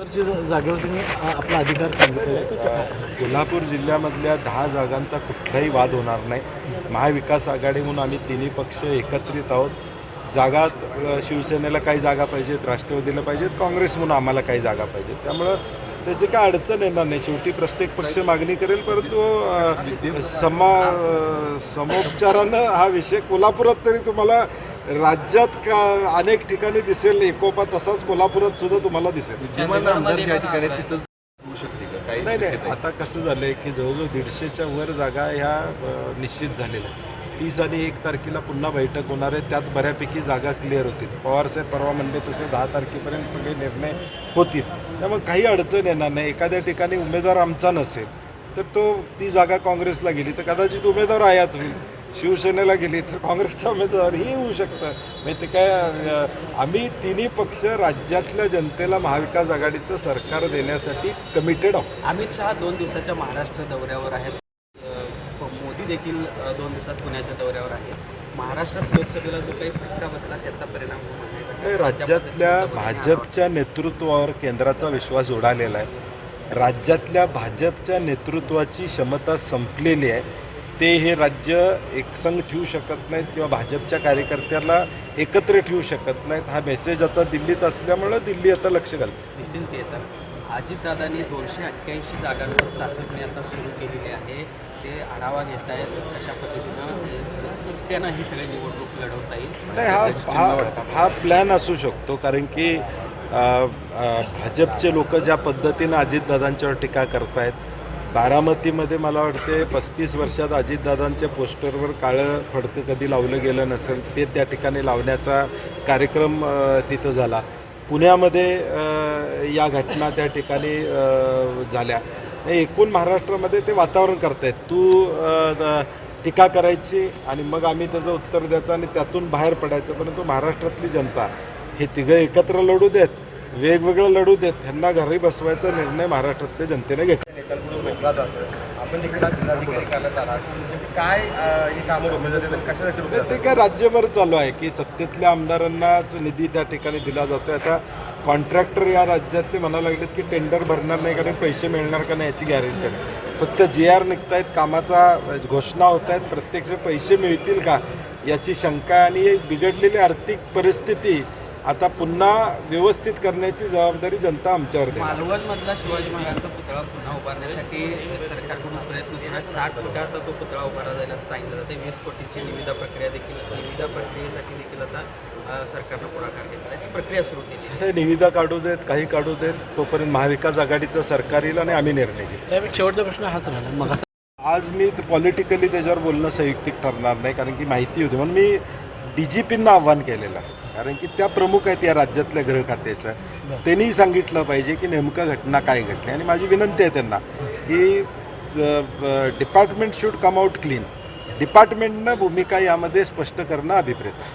जागेवर तुम्ही आपला अधिकार सांगितलेला आहे, तर ते काय? कोल्हापूर जिल्ह्यामधल्या 10 जागांचा कुठलाही वाद होणार नाही. महाविकास आघाडी म्हणून आम्ही तिन्ही पक्ष एकत्रित आहोत. जागा शिवसेनेला काही जागा पाहिजेत, राष्ट्रवादीला पाहिजेत, काँग्रेस म्हणून आम्हाला काही जागा पाहिजेत. त्यामुळं त्याची काय अडचण येणार नाही. शेवटी प्रत्येक पक्ष मागणी करेल, परंतु समोपचारानं हा विषय कोल्हापुरात तरी तुम्हाला राज्यात का अनेक ठिकाणी दिसेल एकोपा, तसाच कोल्हापुरात सुद्धा तुम्हाला दिसेल. नाही नाही, आता कसं झालं आहे की जवळजवळ 150च्या वर जागा ह्या निश्चित झालेल्या आहेत. 30 आणि 1 तारखेला पुन्हा बैठक होणार आहे. त्यात बऱ्यापैकी जागा क्लिअर होतील. पवारसाहेब परवा म्हणले तसे 10 तारखेपर्यंत सगळे निर्णय होतील. त्यामुळे काही अडचण येणार नाही. एखाद्या ठिकाणी उमेदवार आमचा नसेल तर ती जागा काँग्रेसला गेली तर कदाचित उमेदवार आयात होईल. शिवसेनेला गेली तर काँग्रेसचा उमेदवारही होऊ शकतं. म्हणजे ते काय, आम्ही तिन्ही पक्ष राज्यातल्या जनतेला महाविकास आघाडीचं सरकार देण्यासाठी कमिटेड आहोत. अमित शहा 2 दिवसाच्या महाराष्ट्र दौऱ्यावर आहेत. मोदी देखील 2 दिवसात पुण्याच्या दौऱ्यावर आहेत. महाराष्ट्रात लोकसभेला जो काही फटका बसला त्याचा परिणाम होणार नाही. राज्यातल्या भाजपच्या नेतृत्वावर केंद्राचा विश्वास उडालेला आहे. राज्यातल्या भाजपच्या नेतृत्वाची क्षमता संपलेली आहे. ते हे राज्य एकसंघ ठेवू शकत नाहीत किंवा भाजपच्या कार्यकर्त्याला एकत्र ठेवू शकत नाहीत. हा मेसेज आता दिल्लीत असल्यामुळं दिल्ली आता लक्ष घालते. दिसेल ते येतात. अजितदादांनी 288 जागांवर चाचपणी आता सुरू केलेली आहे. ते आढावा घेत आहेत कशा पद्धतीनं एकट्यानं ही सगळी निवडणूक लढवता येईल. नाही, हा प्लॅन असू शकतो, कारण की भाजपचे लोक ज्या पद्धतीनं अजितदादांच्यावर टीका करतायत. बारामतीमध्ये मला वाटते 35 वर्षात अजितदादांच्या पोस्टरवर काळं फडकं कधी लावलं गेलं नसेल, ते त्या ठिकाणी लावण्याचा कार्यक्रम तिथं झाला. पुण्यामध्ये या घटना त्या ठिकाणी झाल्या. एकूण महाराष्ट्रामध्ये ते वातावरण करतायत. टीका करायची आणि मग आम्ही त्याचं उत्तर द्यायचं आणि त्यातून बाहेर पडायचं. परंतु महाराष्ट्रातली जनता हे तिघं एकत्र लढू देत, वेगवेगळं लढू देत, त्यांना घरी बसवायचा निर्णय महाराष्ट्रातल्या जनतेने घेतला. ते काय राज्यभर चालू आहे की सत्तेतल्या आमदारांनाच निधी त्या ठिकाणी दिला जातो. आता कॉन्ट्रॅक्टर या राज्यातले म्हणायला लागलेत की टेंडर भरणार नाही कारण पैसे मिळणार का नाही याची गॅरंटी नाही. फक्त GR निघत आहेत, कामाचा घोषणा होत आहेत, प्रत्यक्ष पैसे मिळतील का याची शंका आहे. आणि बिघडलेली आर्थिक परिस्थिती आता पुन्हा व्यवस्थित करण्याची जबाबदारी जनता आमच्यावर देईल. मालवणमधला शिवाजी महाराजांचा पुतळा पुन्हा उभारण्यासाठी सरकारकडून प्रयत्न सुरू आहेत. 60 फुटाचा तो पुतळा उभारला जाईल असं सांगितलं जाते. 20 कोटीची निविदा प्रक्रियेसाठी देखील आता सरकारनं पुढाकार घेतला आहे. प्रक्रिया सुरू केली आहे. निविदा काढू देत, काही काढू देत, तोपर्यंत महाविकास आघाडीचं सरकार येईल आणि आम्ही निर्णय घेऊ. साहेब, एक शेवटचा प्रश्न हाच राहिला. मग आज मी पॉलिटिकली त्याच्यावर बोलणं संयुक्तिक ठरणार नाही, कारण की माहिती होती म्हणून मी DGPंना आव्हान केलेलं आहे. कारण की त्या प्रमुख आहेत या राज्यातल्या गृह खात्याच्या. त्यांनी सांगितलं पाहिजे की नेमकं घटना काय घडली. आणि माझी विनंती आहे त्यांना की department should come out clean. डिपार्टमेंटनं भूमिका यामध्ये स्पष्ट करणं अभिप्रेत आहे.